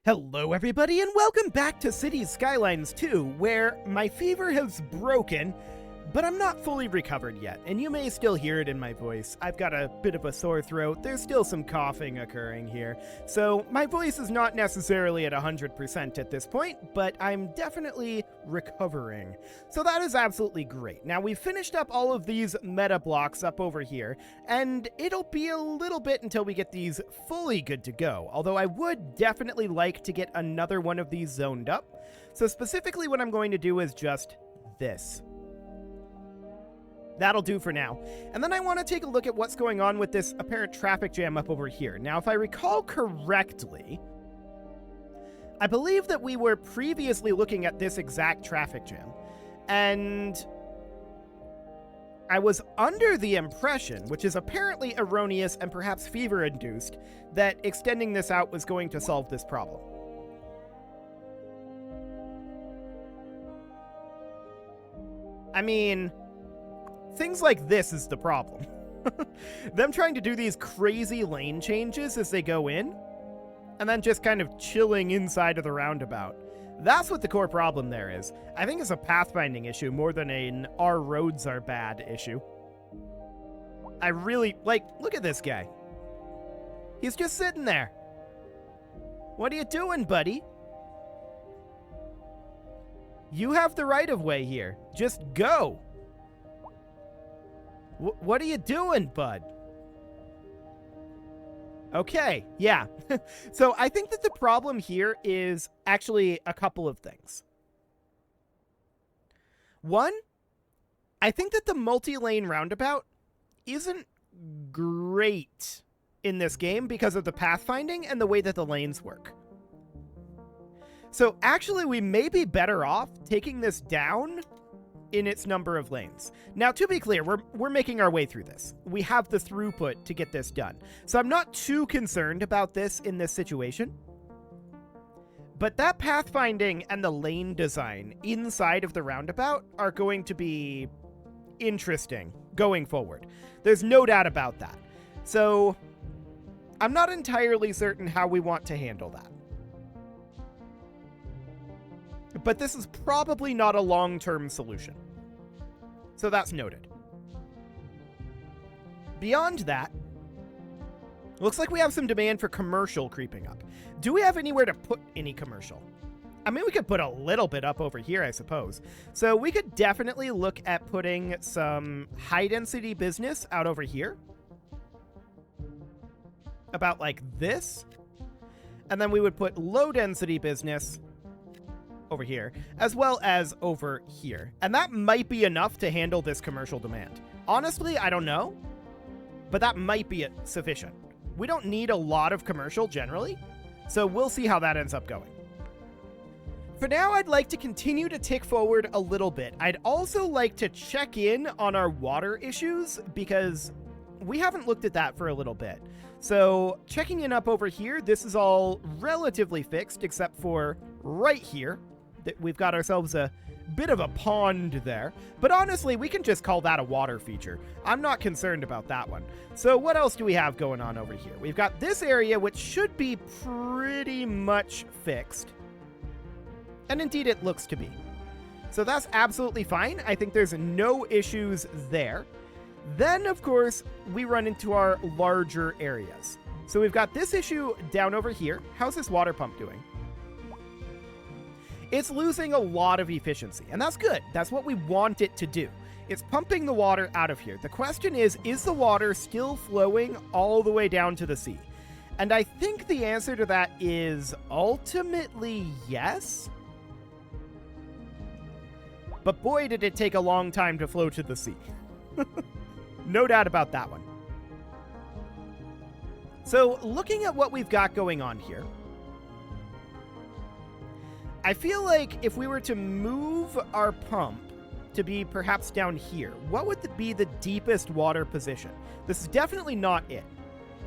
Hello everybody and welcome back to Cities Skylines 2, where my fever has broken, but I'm not fully recovered yet, and you may still hear it in my voice. I've got a bit of a sore throat, there's still some coughing occurring here, so my voice is not necessarily at 100% at this point, but I'm definitely recovering. So that is absolutely great. Now we've finished up all of these meta blocks up over here, and it'll be a little bit until we get these fully good to go, although I would definitely like to get another one of these zoned up. So specifically what I'm going to do is just this. That'll do for now. And then I want to take a look at what's going on with this apparent traffic jam up over here. Now, if I recall correctly, I believe that we were previously looking at this exact traffic jam. And I was under the impression, which is apparently erroneous and perhaps fever-induced, that extending this out was going to solve this problem. I mean, things like this is the problem. Them trying to do these crazy lane changes as they go in, and then just kind of chilling inside of the roundabout. That's what the core problem there is. I think it's a pathfinding issue more than an our roads are bad issue. I really, look at this guy. He's just sitting there. What are you doing, buddy? You have the right of way here. Just go. What are you doing, bud? Okay, yeah. So I think that the problem here is actually a couple of things. One, I think that the multi-lane roundabout isn't great in this game because of the pathfinding and the way that the lanes work. So actually, we may be better off taking this down in its number of lanes. Now, to be clear, we're making our way through this. We have the throughput to get this done. So I'm not too concerned about this in this situation. But that pathfinding and the lane design inside of the roundabout are going to be interesting going forward. There's no doubt about that. So I'm not entirely certain how we want to handle that. But this is probably not a long-term solution. So that's noted. Beyond that, looks like we have some demand for commercial creeping up. Do we have anywhere to put any commercial? I mean, we could put a little bit up over here, I suppose. So we could definitely look at putting some high-density business out over here. About like this. And then we would put low-density business over here, as well as over here. And that might be enough to handle this commercial demand. Honestly, I don't know, but that might be sufficient. We don't need a lot of commercial generally, so we'll see how that ends up going. For now, I'd like to continue to tick forward a little bit. I'd also like to check in on our water issues because we haven't looked at that for a little bit. So checking in up over here, this is all relatively fixed except for right here. We've got ourselves a bit of a pond there, but honestly, we can just call that a water feature. I'm not concerned about that one. So what else do we have going on over here? We've got this area, which should be pretty much fixed. And indeed, it looks to be. So that's absolutely fine. I think there's no issues there. Then, of course, we run into our larger areas. So we've got this issue down over here. How's this water pump doing? It's losing a lot of efficiency, and that's good. That's what we want it to do. It's pumping the water out of here. The question is the water still flowing all the way down to the sea? And I think the answer to that is ultimately yes. But boy, did it take a long time to flow to the sea. No doubt about that one. So looking at what we've got going on here, I feel like if we were to move our pump to be perhaps down here, what would be the deepest water position? This is definitely not it.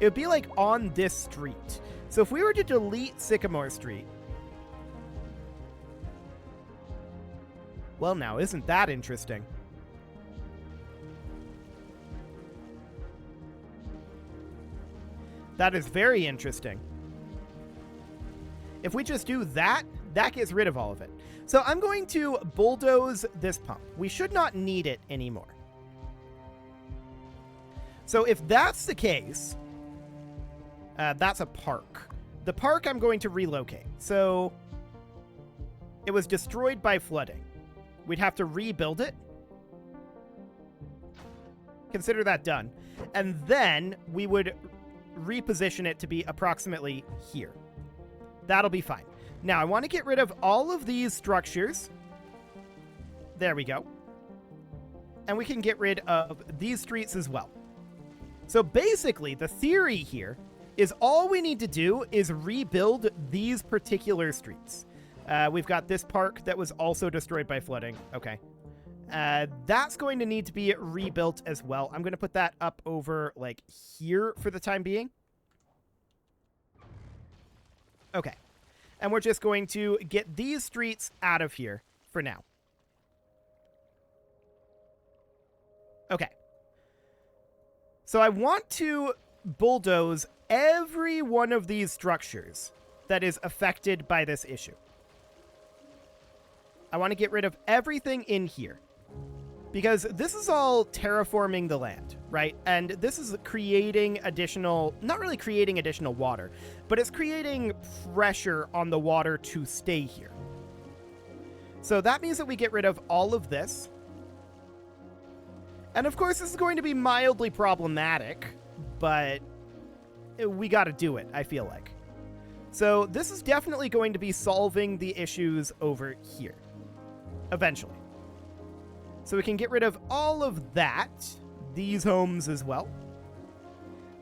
It would be like on this street. So if we were to delete Sycamore Street, well, now, isn't that interesting? That is very interesting. If we just do that, that gets rid of all of it. So I'm going to bulldoze this pump. We should not need it anymore. So if that's the case, that's a park. The park I'm going to relocate. So it was destroyed by flooding. We'd have to rebuild it. Consider that done. And then we would reposition it to be approximately here. That'll be fine. Now, I want to get rid of all of these structures. There we go. And we can get rid of these streets as well. So basically, the theory here is all we need to do is rebuild these particular streets. We've got this park that was also destroyed by flooding. Okay. That's going to need to be rebuilt as well. I'm going to put that up over, like, here for the time being. Okay. And we're just going to get these streets out of here for now. Okay. So I want to bulldoze every one of these structures that is affected by this issue. I want to get rid of everything in here. Because this is all terraforming the land, right? And this is creating additional, not really creating additional water, but it's creating pressure on the water to stay here. So that means that we get rid of all of this. And of course, this is going to be mildly problematic, but we got to do it, I feel like. So this is definitely going to be solving the issues over here, eventually. So we can get rid of all of that, these homes as well.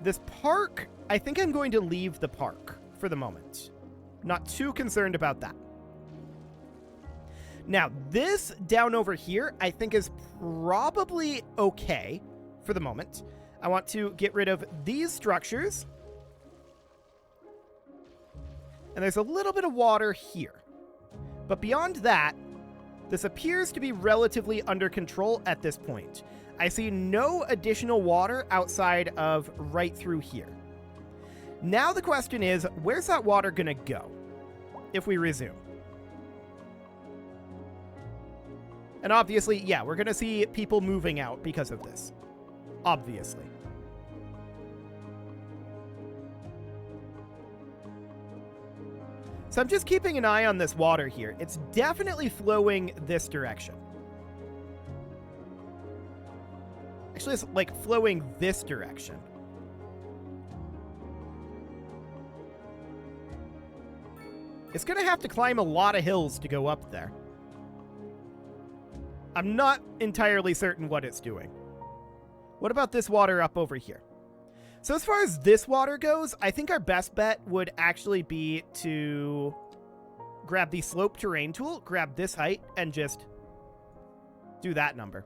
This park, I think I'm going to leave the park for the moment. Not too concerned about that. Now, this down over here, I think is probably okay for the moment. I want to get rid of these structures. And there's a little bit of water here. But beyond that, this appears to be relatively under control at this point. I see no additional water outside of right through here. Now the question is, where's that water going to go if we resume? And obviously, yeah, we're going to see people moving out because of this. Obviously. So I'm just keeping an eye on this water here. It's definitely flowing this direction. Actually, it's like flowing this direction. It's going to have to climb a lot of hills to go up there. I'm not entirely certain what it's doing. What about this water up over here? So as far as this water goes, I think our best bet would actually be to grab the slope terrain tool, grab this height, and just do that number.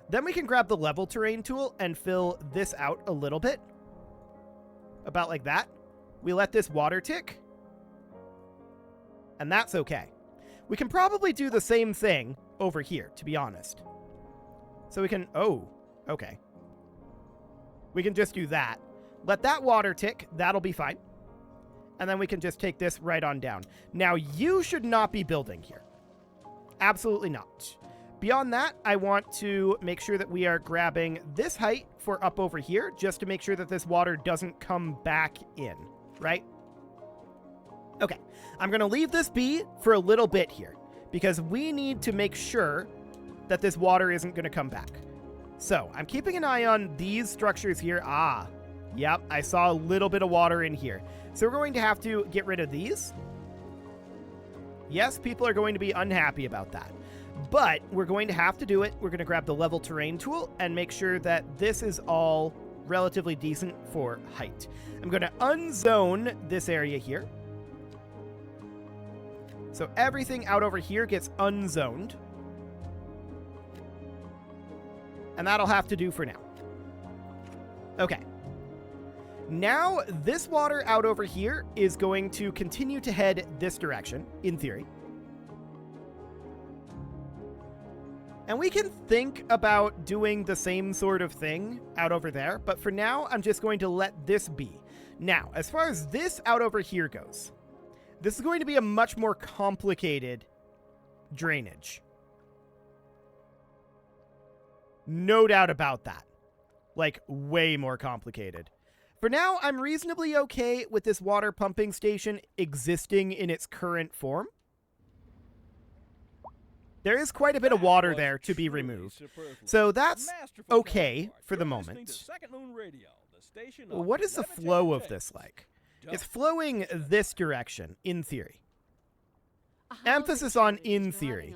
Then we can grab the level terrain tool and fill this out a little bit. About like that. We let this water tick. And that's okay. We can probably do the same thing over here, to be honest. So we can... Oh, okay. We can just do that. Let that water tick. That'll be fine. And then we can just take this right on down. Now, you should not be building here. Absolutely not. Beyond that, I want to make sure that we are grabbing this height for up over here, just to make sure that this water doesn't come back in, right? Okay, I'm going to leave this be for a little bit here, because we need to make sure that this water isn't going to come back. So, I'm keeping an eye on these structures here. Ah, yep, I saw a little bit of water in here. So we're going to have to get rid of these. Yes, people are going to be unhappy about that. But we're going to have to do it. We're going to grab the level terrain tool and make sure that this is all relatively decent for height. I'm going to unzone this area here. So everything out over here gets unzoned. And that'll have to do for now. Okay. Now, this water out over here is going to continue to head this direction, in theory. And we can think about doing the same sort of thing out over there, but for now, I'm just going to let this be. Now, as far as this out over here goes, This is going to be a much more complicated drainage. No doubt about that. Like, way more complicated. For now, I'm reasonably okay with this water pumping station existing in its current form. There is quite a bit of water there to be removed. So that's okay for the moment. What is the flow of this like? It's flowing this direction, in theory. Emphasis on in theory.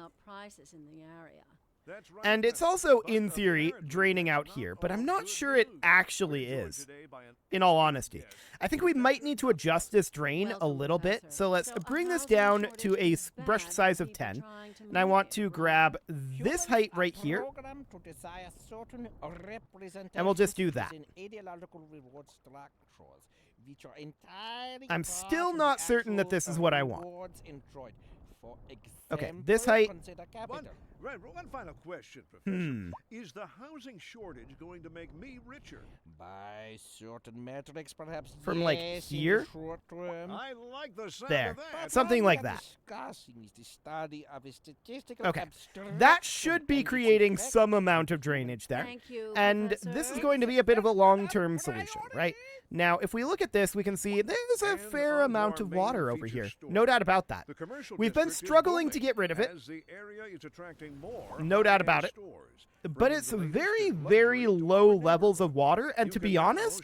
And it's also, in theory, draining out here, but I'm not sure it actually is, in all honesty. I think we might need to adjust this drain a little bit, so let's bring this down to a brush size of 10, and I want to grab this height right here, and we'll just do that. I'm still not certain that this is what I want. Okay, this height. One final question, Professor. Is the housing shortage going to make me richer? By certain metrics, perhaps. From like here? I like the sound there. of that. Something like that. Okay. That should be creating some amount of drainage there. Thank you, and Professor. this is going to be a bit of a long-term solution, right? Now, if we look at this, we can see there's a fair amount of water over here. No doubt about that. We've been struggling to get rid of it. No doubt about it. But it's very, very low levels of water, and to be honest,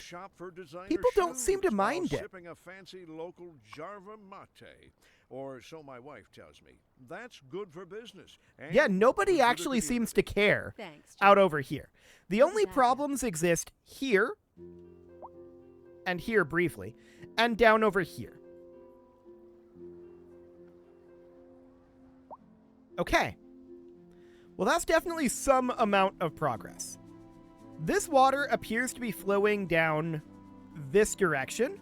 people don't seem to mind it. Sipping a fancy local Jarva mate, or so my wife tells me. That's good for business. Yeah, nobody actually seems to care Thanks, out over here. The only problems exist here, and here briefly, and down over here. Okay. Well, that's definitely some amount of progress. This water appears to be flowing down this direction.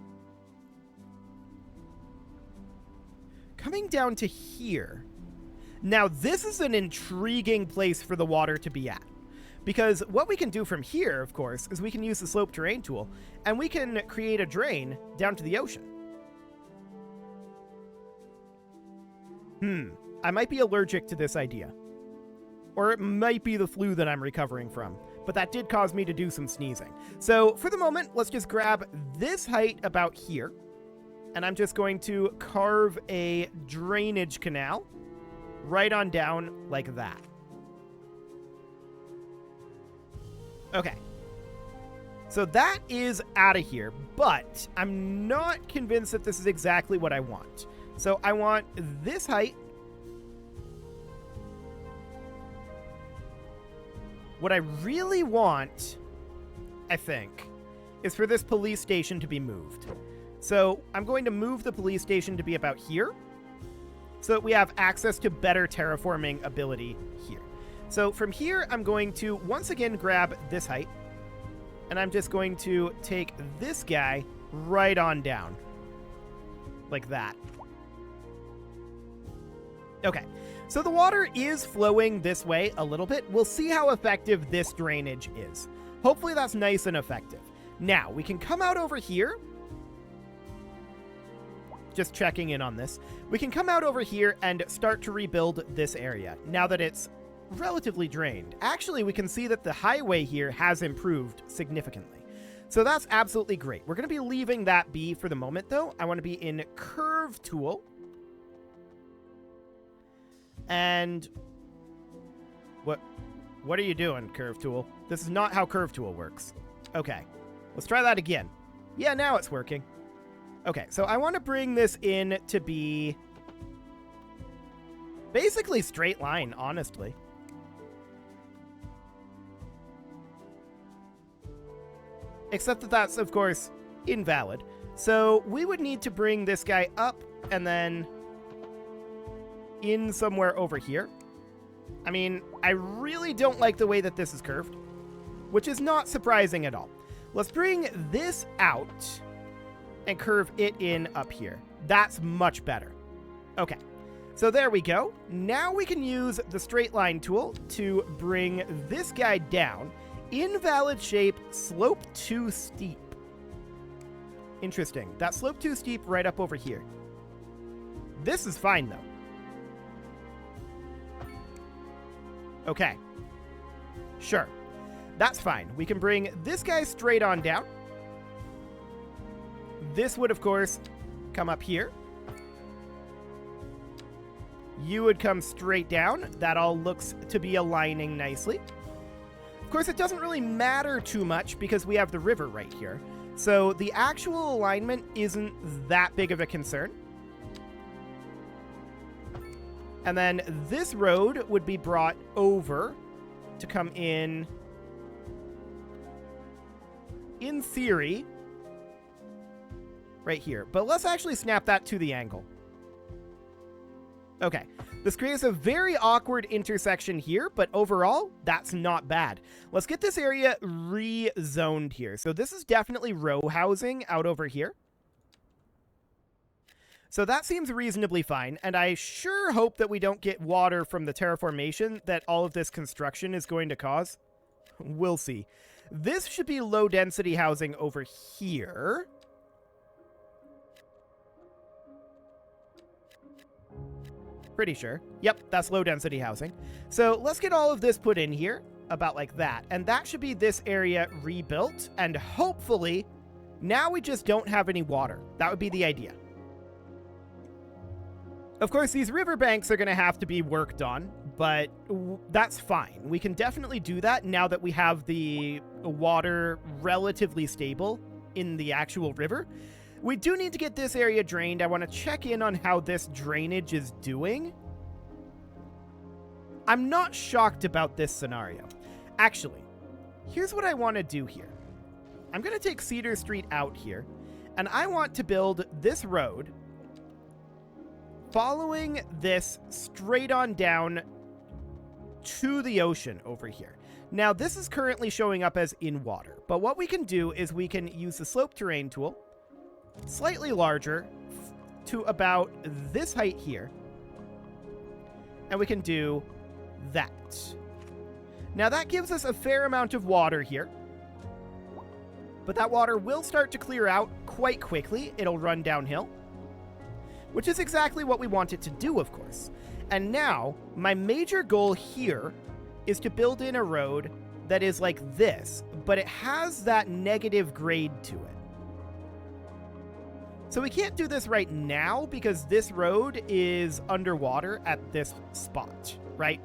Coming down to here. Now, this is an intriguing place for the water to be at. Because what we can do from here, of course, is we can use the slope terrain tool, and we can create a drain down to the ocean. I might be allergic to this idea. Or it might be the flu that I'm recovering from. But that did cause me to do some sneezing. So, for the moment, let's just grab this height about here. And I'm just going to carve a drainage canal right on down like that. Okay. So that is out of here, but I'm not convinced that this is exactly what I want. So I want this height. What I really want, I think, is for this police station to be moved. So I'm going to move the police station to be about here so that we have access to better terraforming ability here. So from here, I'm going to once again grab this height, and I'm just going to take this guy right on down. Like that. Okay, so the water is flowing this way a little bit. We'll see how effective this drainage is. Hopefully that's nice and effective. Now, we can come out over here. Just checking in on this. We can come out over here and start to rebuild this area now that it's relatively drained. Actually, we can see that the highway here has improved significantly. So that's absolutely great. We're going to be leaving that be for the moment, though. I want to be in Curve Tool. And what are you doing, Curve Tool? This is not how Curve Tool works. Okay, let's try that again. Yeah, now it's working. Okay, so I want to bring this in to be basically straight line, honestly. Except that that's, of course, invalid. So we would need to bring this guy up and then in somewhere over here. I mean, I really don't like the way that this is curved, which is not surprising at all. Let's bring this out and curve it in up here. That's much better. Okay, so there we go. Now we can use the straight line tool to bring this guy down. Invalid shape, slope too steep. Interesting. That slope too steep right up over here. This is fine, though. Okay. Sure. That's fine. We can bring this guy straight on down. This would, of course, come up here. You would come straight down. That all looks to be aligning nicely. Of course, it doesn't really matter too much because we have the river right here. So the actual alignment isn't that big of a concern. And then this road would be brought over to come in theory, right here. But let's actually snap that to the angle. Okay, this creates a very awkward intersection here, but overall, that's not bad. Let's get this area rezoned here. So this is definitely row housing out over here. So that seems reasonably fine, and I sure hope that we don't get water from the terraformation that all of this construction is going to cause. We'll see. This should be low-density housing over here. Pretty sure. Yep, that's low-density housing. So let's get all of this put in here, about like that. And that should be this area rebuilt, and hopefully, now we just don't have any water. That would be the idea. Of course, these riverbanks are going to have to be worked on, but that's fine. We can definitely do that now that we have the water relatively stable in the actual river. We do need to get this area drained. I want to check in on how this drainage is doing. I'm not shocked about this scenario. Actually, here's what I want to do here. I'm going to take Cedar Street out here, and I want to build this road following this straight on down to the ocean over here. Now, this is currently showing up as in water, but what we can do is we can use the slope terrain tool, slightly larger, to about this height here, and we can do that. Now, that gives us a fair amount of water here, but that water will start to clear out quite quickly. It'll run downhill, which is exactly what we want it to do, of course. And now, my major goal here is to build in a road that is like this, but it has that negative grade to it. So we can't do this right now because this road is underwater at this spot, right?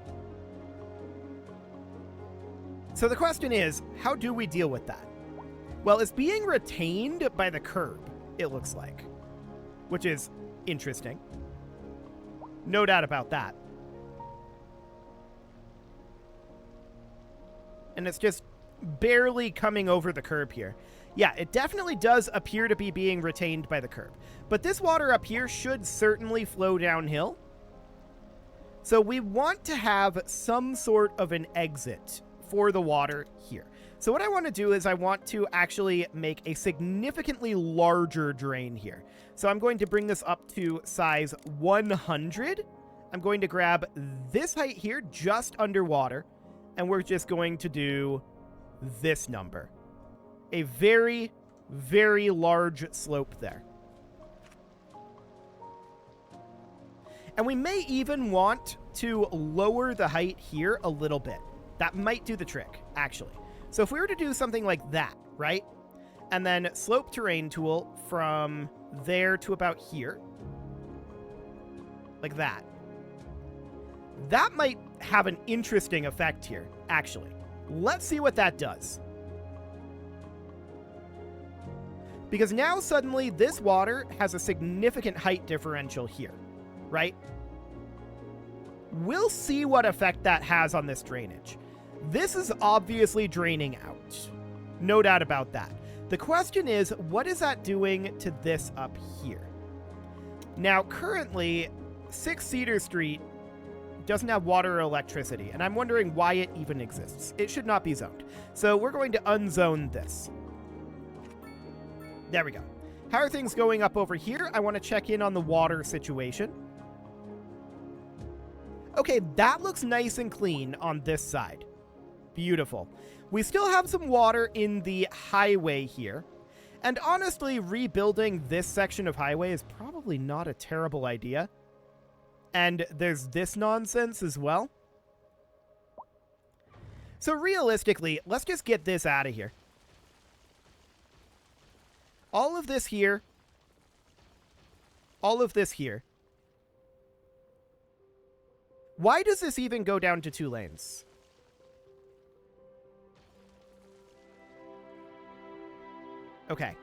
So the question is, how do we deal with that? Well, it's being retained by the curb, it looks like, which is interesting. No doubt about that. And it's just barely coming over the curb here. Yeah, it definitely does appear to be being retained by the curb. But this water up here should certainly flow downhill. So we want to have some sort of an exit for the water here. So what I want to do is I want to actually make a significantly larger drain here. So I'm going to bring this up to size 100. I'm going to grab this height here just underwater, and we're just going to do this number. A very, very large slope there. And we may even want to lower the height here a little bit. That might do the trick, actually. So if we were to do something like that, right? And then slope terrain tool from there to about here. Like that. That might have an interesting effect here, actually. Let's see what that does. Because now suddenly this water has a significant height differential here, right? We'll see what effect that has on this drainage. This is obviously draining out. No doubt about that. The question is, what is that doing to this up here? Now, currently, 6 Cedar Street doesn't have water or electricity, and I'm wondering why it even exists. It should not be zoned. So we're going to unzone this. There we go. How are things going up over here? I want to check in on the water situation. Okay, that looks nice and clean on this side. Beautiful. We still have some water in the highway here. And honestly, rebuilding this section of highway is probably not a terrible idea. And there's this nonsense as well. So realistically, let's just get this out of here. All of this here. All of this here. Why does this even go down to 2 lanes? Okay.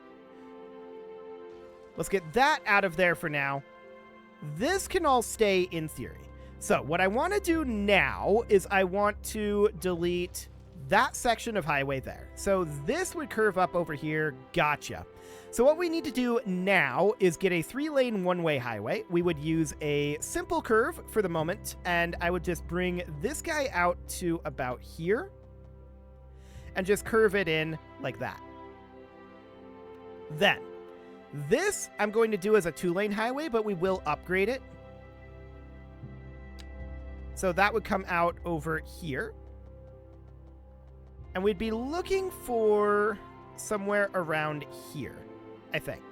Let's get that out of there for now. This can all stay in theory. So what I want to do now is I want to delete that section of highway there. So this would curve up over here. Gotcha. So what we need to do now is get a 3-lane one-way highway. We would use a simple curve for the moment, and I would just bring this guy out to about here and just curve it in like that. Then, this I'm going to do as a 2-lane highway, but we will upgrade it. So that would come out over here. And we'd be looking for somewhere around here, I think.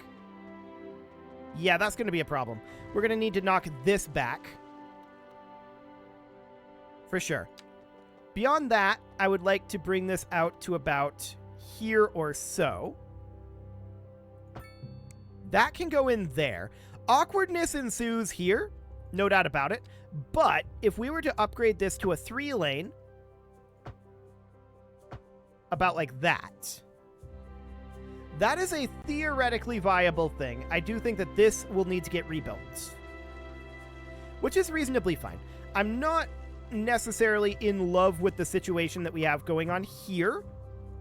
Yeah, that's going to be a problem. We're going to need to knock this back. For sure. Beyond that, I would like to bring this out to about here or so. That can go in there. Awkwardness ensues here, no doubt about it. But if we were to upgrade this to a 3-lane, about like that, that is a theoretically viable thing. I do think that this will need to get rebuilt, which is reasonably fine. I'm not necessarily in love with the situation that we have going on here.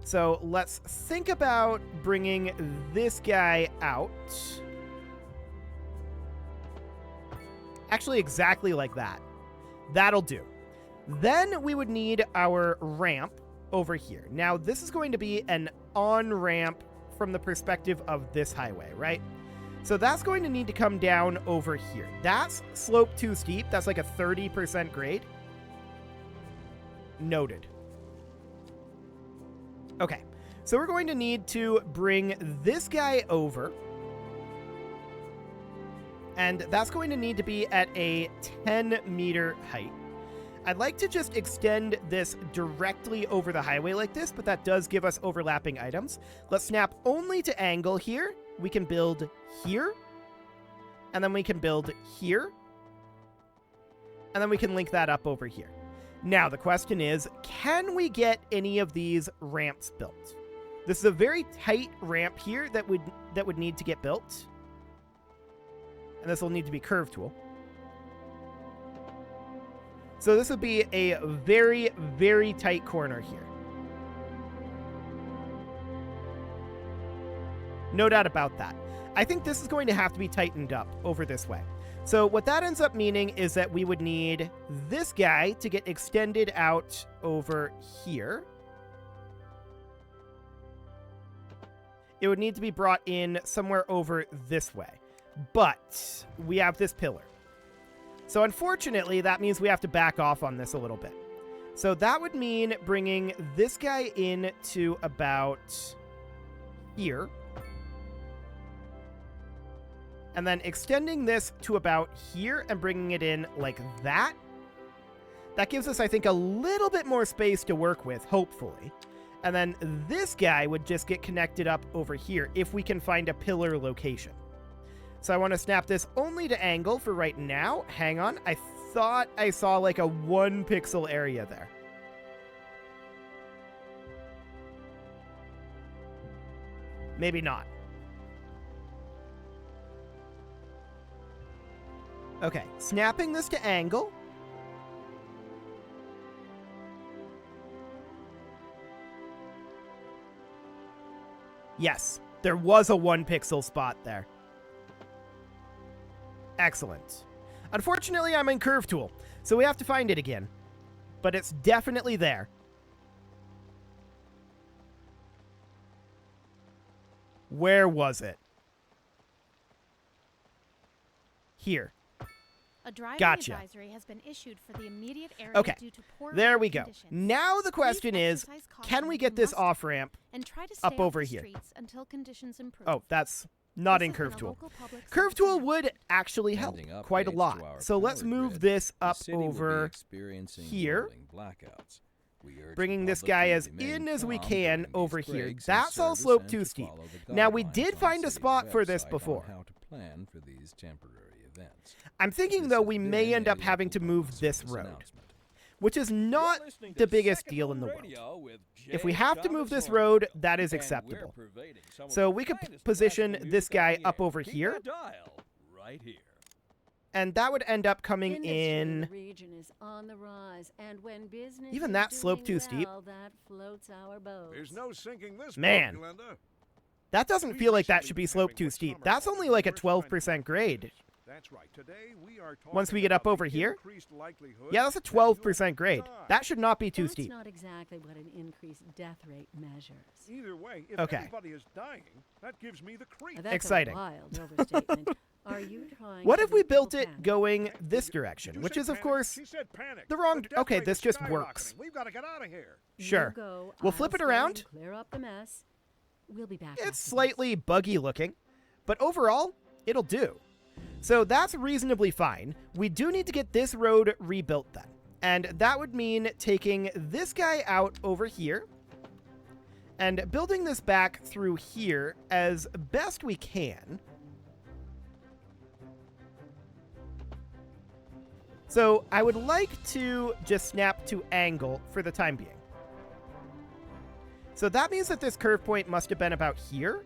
So let's think about bringing this guy out. Actually, exactly like that. That'll do. Then we would need our ramp over here. Now, this is going to be an on-ramp from the perspective of this highway, right? So that's going to need to come down over here. That's slope too steep. That's like a 30% grade. Noted. Okay, so we're going to need to bring this guy over. And that's going to need to be at a 10-meter height. I'd like to just extend this directly over the highway like this, but that does give us overlapping items. Let's snap only to angle here. We can build here. And then we can build here. And then we can link that up over here. Now, the question is, can we get any of these ramps built? This is a very tight ramp here that would need to get built. And this will need to be curve tool. So this would be a very, very tight corner here. No doubt about that. I think this is going to have to be tightened up over this way. So what that ends up meaning is that we would need this guy to get extended out over here. It would need to be brought in somewhere over this way. But we have this pillar. So unfortunately, that means we have to back off on this a little bit. So that would mean bringing this guy in to about here. And then extending this to about here and bringing it in like that. That gives us, I think, a little bit more space to work with, hopefully. And then this guy would just get connected up over here if we can find a pillar location. So I want to snap this only to angle for right now. Hang on. I thought I saw like a 1 pixel area there. Maybe not. Okay, snapping this to angle. Yes, there was a 1 pixel spot there. Excellent. Unfortunately, I'm in curve tool, so we have to find it again. But it's definitely there. Where was it? Here. A driving Gotcha. advisory has been issued for the immediate area Okay, due to poor there road we go. conditions. Now the question Please is, exercise can caution we if get you this must off-ramp and try to up stay over off the here? streets until conditions improve. Oh, that's Not This in has been Curve a Tool. local public Curve service Tool announcement. would actually help Sending quite a updates to lot. our So let's power move grid, this the up city will be over experiencing here. rolling blackouts. We urge the bringing this public guy to as remain in as we calm can during these over here. breaks in That's all service sloped and too to steep. follow the Now, we guidelines did on find a city's spot for this website on before. how to plan for these temporary events. I'm thinking, This though, has we been may end a up having to local move public this service road, announcement. which is not the biggest deal in the world. If we have to move this road, that is acceptable. So we could position this guy up over here, and that would end up coming in. The region is on the rise, and when business Even is that slope doing too steep? well, that floats our boats. There's no sinking this Man. boat, Glenda. That doesn't feel like that should be sloped too steep. That's only like a 12% grade. That's right. Today we are talking Once we get up about over the here? increased likelihood Yeah, that's a that you'll 12% grade. die. That should not be too That's steep. not exactly what an increased death rate measures. Either way, if Okay. anybody is dying, that gives me the creep. That's Exciting. a wild overstatement. Are you trying What to if we make people built it panic? going this Did direction, you which say is, of panic? course, She said panic. the wrong- death okay, rate this is just works. skyrocketing. We've got to get out of here. You sure. go, We'll I'll flip it stay around. and clear up the mess. We'll be back. It's after slightly buggy looking, but overall, it'll do. So that's reasonably fine. We do need to get this road rebuilt then. And that would mean taking this guy out over here and building this back through here as best we can. So I would like to just snap to angle for the time being. So that means that this curve point must have been about here.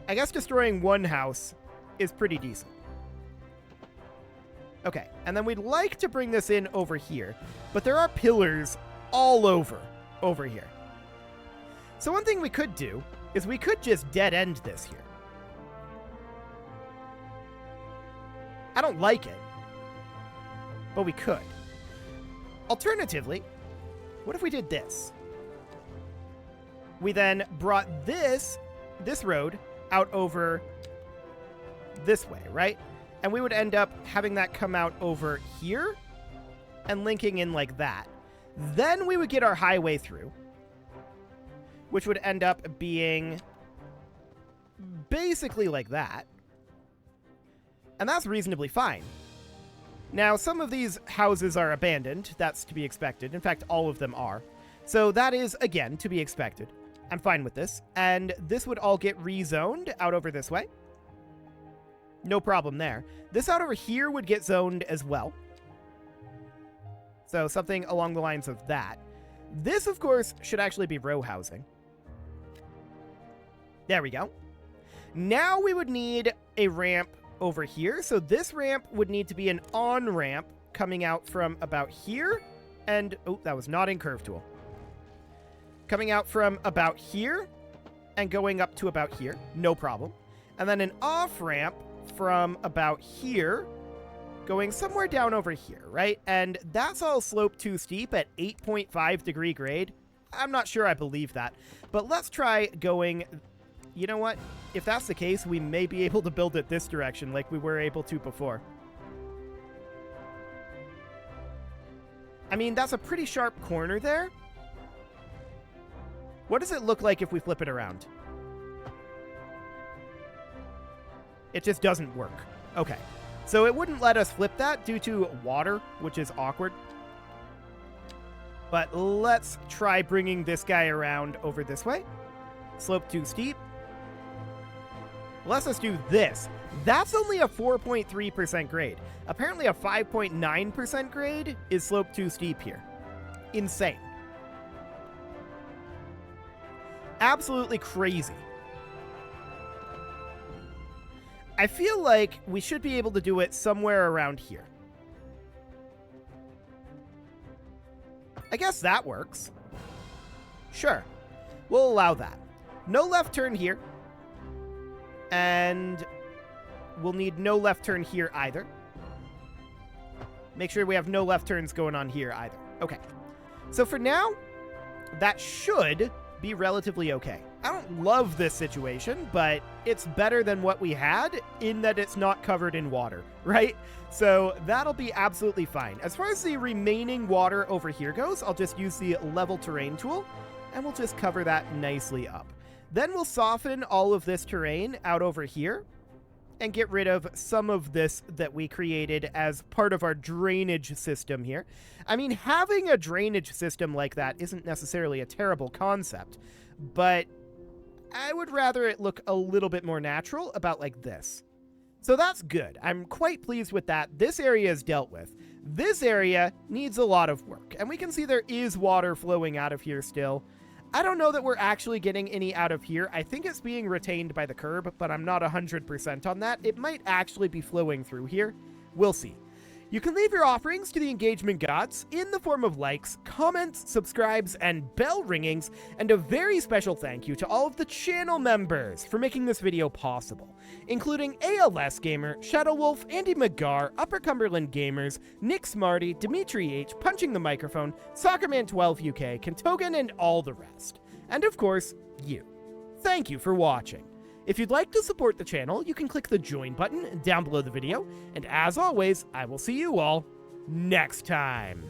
I guess destroying one house is pretty decent. Okay, and then we'd like to bring this in over here, but there are pillars all over here. So one thing we could do is we could just dead end this here. I don't like it, but we could. Alternatively, what if we did this? We then brought this road out over this way, right? And we would end up having that come out over here and linking in like that. Then we would get our highway through, which would end up being basically like that. And that's reasonably fine. Now, some of these houses are abandoned. That's to be expected. In fact, all of them are. So that is, again, to be expected. I'm fine with this. And this would all get rezoned out over this way. No problem there. This out over here would get zoned as well. So something along the lines of that. This, of course, should actually be row housing. There we go. Now we would need a ramp over here. So this ramp would need to be an on-ramp coming out from about here. And, oh, that was not in Curve Tool. Coming out from about here and going up to about here. No problem. And then an off-ramp from about here going somewhere down over here, right? And that's all sloped too steep at 8.5 degree grade. I'm not sure I believe that. But let's try going... You know what? If that's the case, we may be able to build it this direction like we were able to before. I mean, that's a pretty sharp corner there. What does it look like if we flip it around? It just doesn't work. Okay. So it wouldn't let us flip that due to water, which is awkward. But let's try bringing this guy around over this way. Slope too steep. Let's just do this. That's only a 4.3% grade. Apparently a 5.9% grade is slope too steep here. Insane. Absolutely crazy. I feel like we should be able to do it somewhere around here. I guess that works. Sure. We'll allow that. No left turn here. And we'll need no left turn here either. Make sure we have no left turns going on here either. Okay. So for now, that should be relatively okay. I don't love this situation, but it's better than what we had in that it's not covered in water, right? So that'll be absolutely fine. As far as the remaining water over here goes, I'll just use the level terrain tool, and we'll just cover that nicely up. Then we'll soften all of this terrain out over here and get rid of some of this that we created as part of our drainage system here. I mean, having a drainage system like that isn't necessarily a terrible concept, but I would rather it look a little bit more natural, about like this. So that's good. I'm quite pleased with that. This area is dealt with. This area needs a lot of work, and we can see there is water flowing out of here still. I don't know that we're actually getting any out of here. I think it's being retained by the curb, but I'm not 100% on that. It might actually be flowing through here. We'll see. You can leave your offerings to the engagement gods in the form of likes, comments, subscribes, and bell ringings, and a very special thank you to all of the channel members for making this video possible, including ALS Gamer, Shadowwolf, Andy McGar, Upper Cumberland Gamers, Nick Smarty, Dimitri H, Punching the Microphone, Soccerman12 UK, Kentogan, and all the rest. And of course, you. Thank you for watching. If you'd like to support the channel, you can click the join button down below the video, and as always, I will see you all next time.